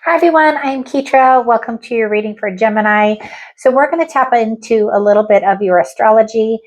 Hi everyone, I'm Ketra. Welcome to your reading for Gemini. So we're going to tap into a little bit of your astrology.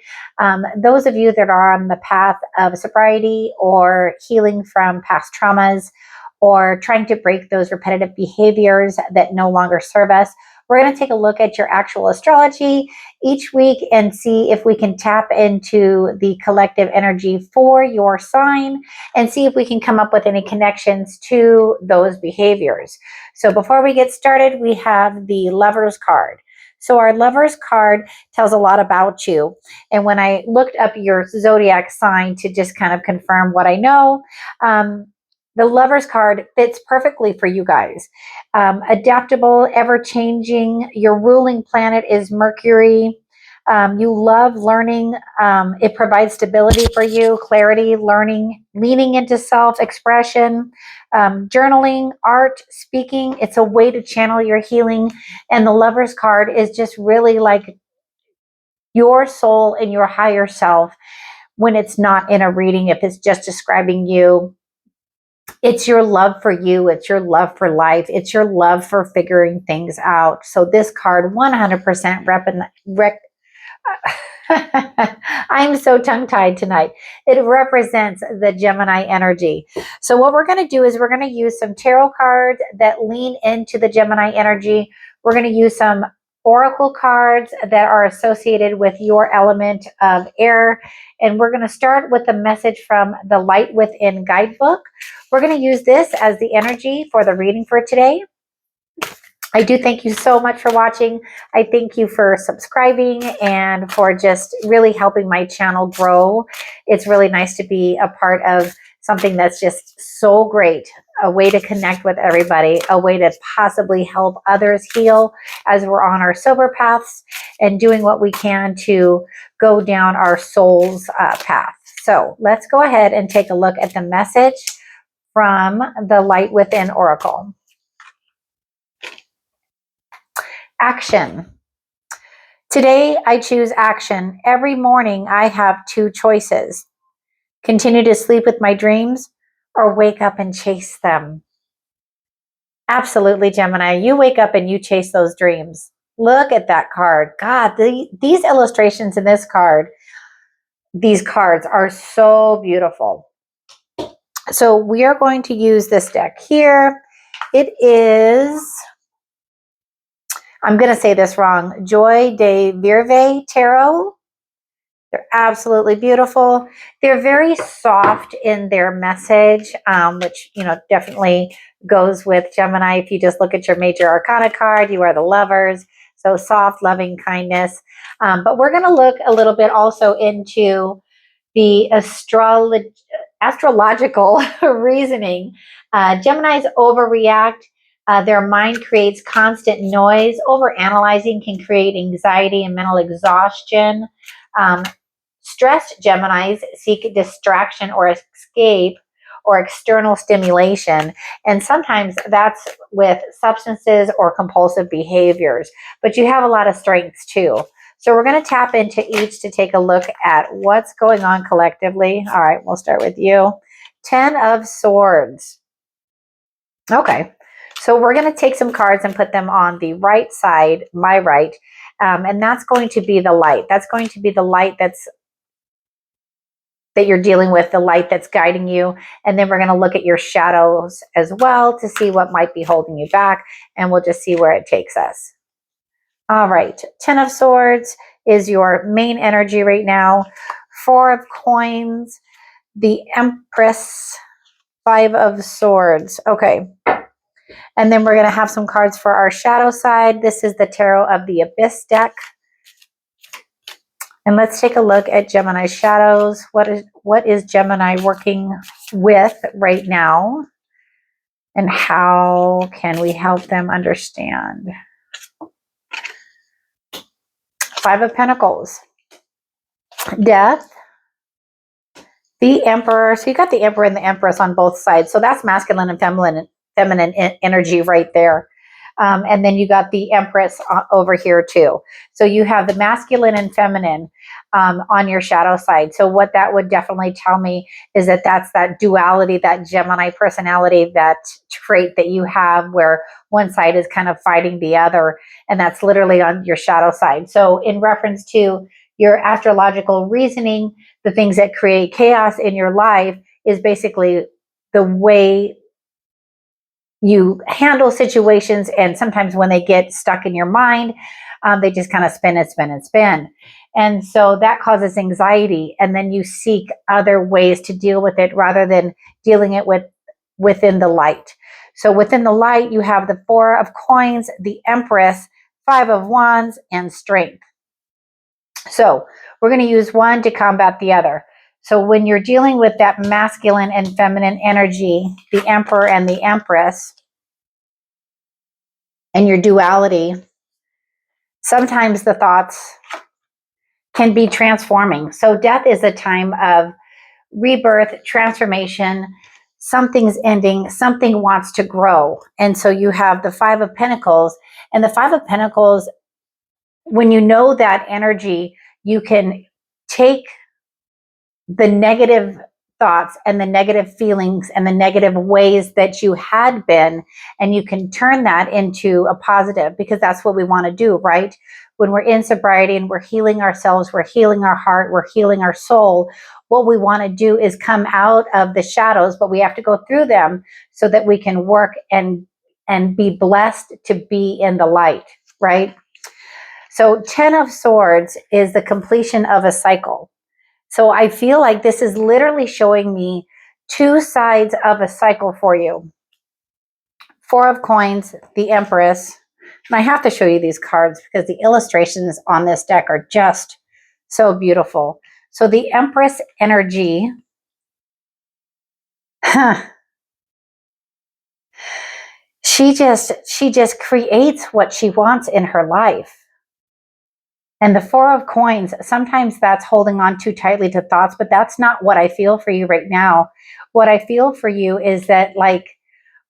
Those of you that are on the path of sobriety or healing from past traumas or trying to break those repetitive behaviors that no longer serve us, we're going to take a look at your actual astrology each week and see if we can tap into the collective energy for your sign and see if we can come up with any connections to those behaviors. So before we get started, we have the Lovers card. So our Lovers card tells a lot about you. And when I looked up your zodiac sign to just kind of confirm what I know, the Lovers card fits perfectly for you guys. Adaptable, ever-changing. Your ruling planet is Mercury. You love learning. It provides stability for you, clarity, learning, leaning into self-expression, journaling, art, speaking. It's a way to channel your healing. And the Lovers card is just really like your soul and your higher self when it's not in a reading, if it's just describing you. It's your love for you. It's your love for life. It's your love for figuring things out. So this card 100% I'm so tongue-tied tonight. It represents the Gemini energy. So what we're going to do is we're going to use some tarot cards that lean into the Gemini energy. We're going to use some oracle cards that are associated with your element of air. And we're going to start with the message from the Light Within guidebook. We're going to use this as the energy for the reading for today. I do thank you so much for watching. I thank you for subscribing and for just really helping my channel grow. It's really nice to be a part of something that's just so great. A way to connect with everybody, a way to possibly help others heal as we're on our sober paths and doing what we can to go down our soul's path. So let's go ahead and take a look at the message from the Light Within Oracle. Action. Today, I choose action. Every morning, I have two choices. Continue to sleep with my dreams or wake up and chase them. Absolutely, Gemini. You wake up and you chase those dreams. Look at that card. God, these illustrations in this card, these cards are so beautiful. So we are going to use this deck here. It is... I'm going to say this wrong. Joie de Vivre Tarot. They're absolutely beautiful. They're very soft in their message, which, definitely goes with Gemini. If you just look at your major arcana card, you are the Lovers. So soft, loving kindness. But we're going to look a little bit also into the astrological reasoning. Geminis overreact. Their mind creates constant noise. Overanalyzing can create anxiety and mental exhaustion. Stressed Geminis seek distraction or escape or external stimulation. And sometimes that's with substances or compulsive behaviors. But you have a lot of strengths too. So we're going to tap into each to take a look at what's going on collectively. All right, we'll start with you. 10 of Swords. Okay, so we're going to take some cards and put them on the right side, my right, and that's going to be the light. That's going to be the light that you're dealing with, the light that's guiding you. And then we're going to look at your shadows as well to see what might be holding you back, and we'll just see where it takes us. All right, 10 of Swords is your main energy right now. 4 of Coins, the Empress, 5 of Swords. Okay. And then we're going to have some cards for our shadow side. This is the Tarot of the Abyss deck. And let's take a look at Gemini shadows. What is Gemini working with right now? And how can we help them understand? 5 of Pentacles. Death. The Emperor. So you got the Emperor and the Empress on both sides. So that's masculine and feminine energy right there. And then you got the Empress over here too. So you have the masculine and feminine on your shadow side. So what that would definitely tell me is that that's that duality, that Gemini personality, that trait that you have where one side is kind of fighting the other. And that's literally on your shadow side. So in reference to your astrological reasoning, the things that create chaos in your life is basically the way you handle situations. And sometimes when they get stuck in your mind, they just kind of spin and spin and spin. And so that causes anxiety. And then you seek other ways to deal with it rather than dealing it within the light. So within the light, you have the Four of Coins, the Empress, Five of Wands, and Strength. So we're going to use one to combat the other. So when you're dealing with that masculine and feminine energy, the Emperor and the Empress, and your duality, sometimes the thoughts can be transforming. So death is a time of rebirth, transformation. Something's ending, something wants to grow. And so you have the Five of Pentacles, and the Five of Pentacles, when you know that energy, you can take the negative thoughts and the negative feelings and the negative ways that you had been, and you can turn that into a positive, because that's what we want to do, right? When we're in sobriety and we're healing ourselves, we're healing our heart, we're healing our soul, what we want to do is come out of the shadows, but we have to go through them so that we can work and be blessed to be in the light, right? So 10 of Swords is the completion of a cycle. So I feel like this is literally showing me two sides of a cycle for you. Four of Coins, the Empress. And I have to show you these cards because the illustrations on this deck are just so beautiful. So the Empress energy, she just creates what she wants in her life. And the Four of Coins, sometimes that's holding on too tightly to thoughts, but that's not what I feel for you right now. What I feel for you is that, like,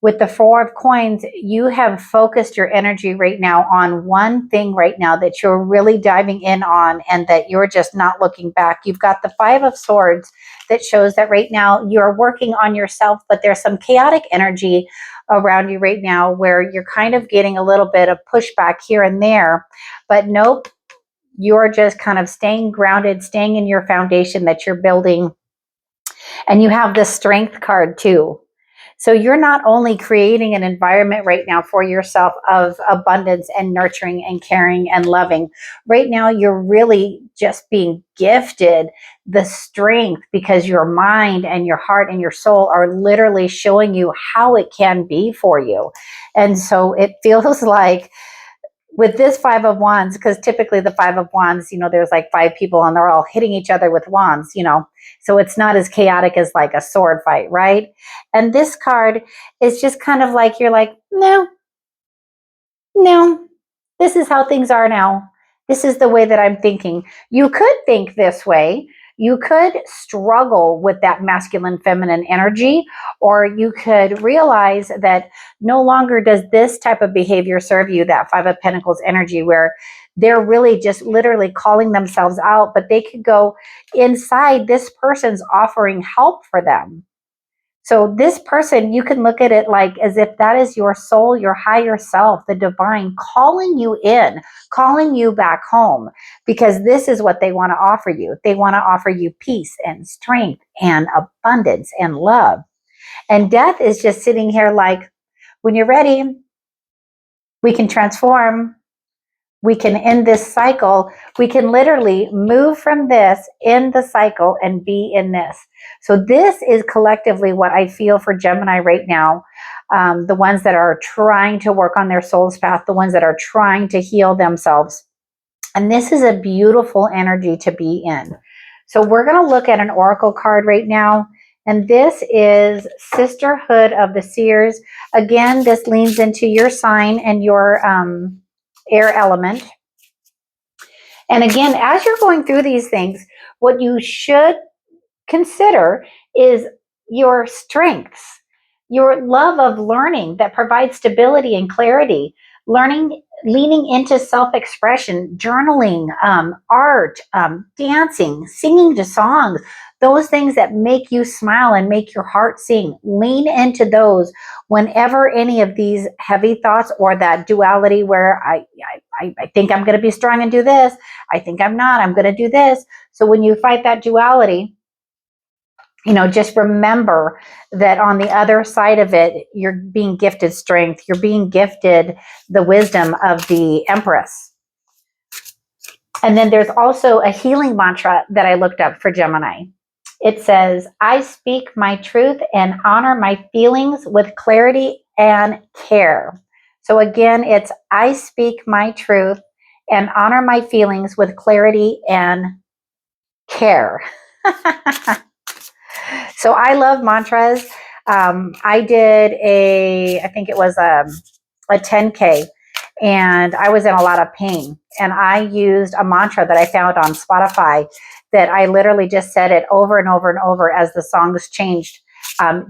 with the Four of Coins, you have focused your energy right now on one thing right now that you're really diving in on, and that you're just not looking back. You've got the Five of Swords that shows that right now you're working on yourself, but there's some chaotic energy around you right now where you're kind of getting a little bit of pushback here and there. But nope, you're just kind of staying grounded, staying in your foundation that you're building. And you have the Strength card too. So you're not only creating an environment right now for yourself of abundance and nurturing and caring and loving. Right now, you're really just being gifted the strength because your mind and your heart and your soul are literally showing you how it can be for you. And so it feels like with this Five of Wands, because typically the Five of Wands, there's like five people and they're all hitting each other with wands, so it's not as chaotic as like a sword fight, right? And this card is just kind of like, you're like, no, this is how things are now. This is the way that I'm thinking. You could think this way. You could struggle with that masculine, feminine energy, or you could realize that no longer does this type of behavior serve you, that Five of Pentacles energy, where they're really just literally calling themselves out, but they could go inside. This person's offering help for them. So this person, you can look at it like as if that is your soul, your higher self, the divine calling you in, calling you back home, because this is what they want to offer you. They want to offer you peace and strength and abundance and love. And death is just sitting here like, when you're ready, we can transform. We can end this cycle. We can literally move from this, end the cycle, and be in this. So this is collectively what I feel for Gemini right now. The ones that are trying to work on their soul's path, the ones that are trying to heal themselves. And this is a beautiful energy to be in. So we're going to look at an oracle card right now. And this is Sisterhood of the Seers. Again, this leans into your sign and your air element. And again, as you're going through these things, what you should consider is your strengths, your love of learning that provides stability and clarity. leaning into self-expression, journaling, art, dancing, singing to songs, those things that make you smile and make your heart sing. Lean into those whenever any of these heavy thoughts or that duality where I think I'm going to be strong and do this, I think I'm not, I'm going to do this. So when you fight that duality, just remember that on the other side of it, you're being gifted strength. You're being gifted the wisdom of the Empress. And then there's also a healing mantra that I looked up for Gemini. It says, I speak my truth and honor my feelings with clarity and care. So again, it's I speak my truth and honor my feelings with clarity and care. So I love mantras. I did I think it was a 10K, and I was in a lot of pain. And I used a mantra that I found on Spotify that I literally just said it over and over and over as the songs changed,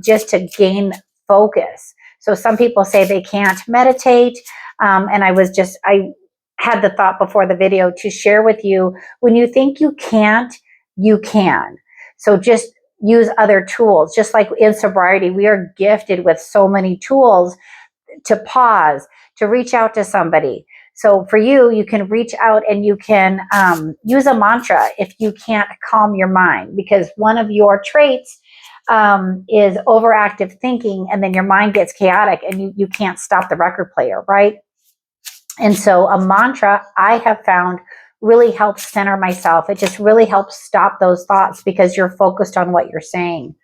just to gain focus. So some people say they can't meditate. And I had the thought before the video to share with you, when you think you can't, you can. So just use other tools. Just like in sobriety, we are gifted with so many tools to pause, to reach out to somebody. So for you, you can reach out and you can use a mantra if you can't calm your mind, because one of your traits is overactive thinking, and then your mind gets chaotic and you can't stop the record player, right? And so a mantra I have found really helps center myself. It just really helps stop those thoughts because you're focused on what you're saying.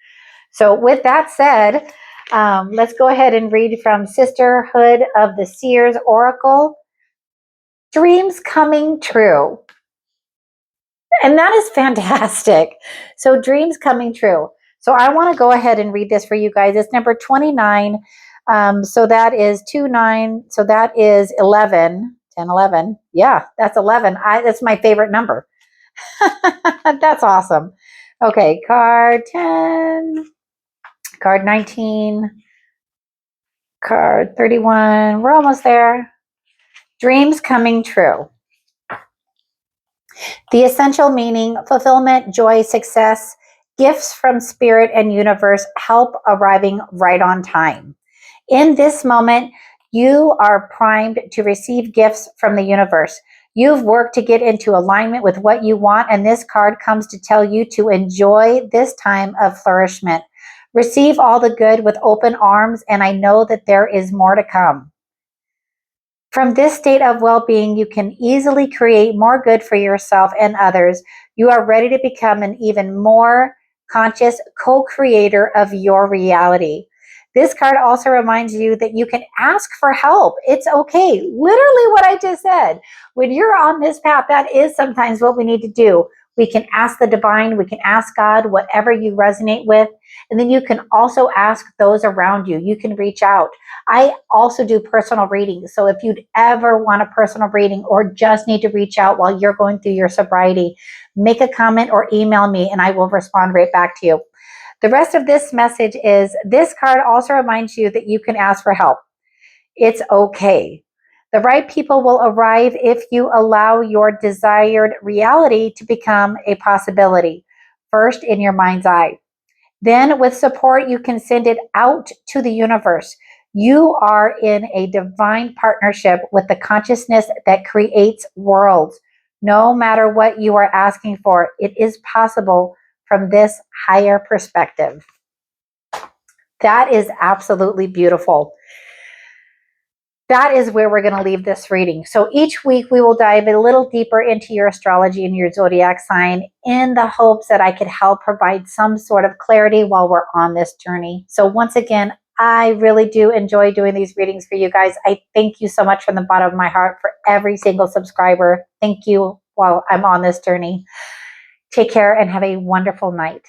So with that said, let's go ahead and read from Sisterhood of the Seers Oracle. Dreams coming true. And that is fantastic. So dreams coming true. So I want to go ahead and read this for you guys. It's number 29. So that is 29. So that is 11. 10, 11. Yeah, that's 11. That's my favorite number. That's awesome. Okay, card 10, card 19, card 31. We're almost there. Dreams coming true. The essential meaning: fulfillment, joy, success, gifts from spirit and universe, help arriving right on time. In this moment, you are primed to receive gifts from the universe. You've worked to get into alignment with what you want, and this card comes to tell you to enjoy this time of flourishment. Receive all the good with open arms, and I know that there is more to come. From this state of well-being, you can easily create more good for yourself and others. You are ready to become an even more conscious co-creator of your reality. This card also reminds you that you can ask for help. It's okay. Literally what I just said. When you're on this path, that is sometimes what we need to do. We can ask the divine, we can ask God, whatever you resonate with. And then you can also ask those around you. You can reach out. I also do personal readings. So if you'd ever want a personal reading or just need to reach out while you're going through your sobriety, make a comment or email me and I will respond right back to you. The rest of this message is, this card also reminds you that you can ask for help. It's okay. The right people will arrive if you allow your desired reality to become a possibility, first in your mind's eye. Then with support, you can send it out to the universe. You are in a divine partnership with the consciousness that creates worlds. No matter what you are asking for, it is possible from this higher perspective. That is absolutely beautiful. That is where we're going to leave this reading. So each week we will dive a little deeper into your astrology and your zodiac sign in the hopes that I could help provide some sort of clarity while we're on this journey. So once again, I really do enjoy doing these readings for you guys. I thank you so much from the bottom of my heart for every single subscriber. Thank you while I'm on this journey. Take care and have a wonderful night.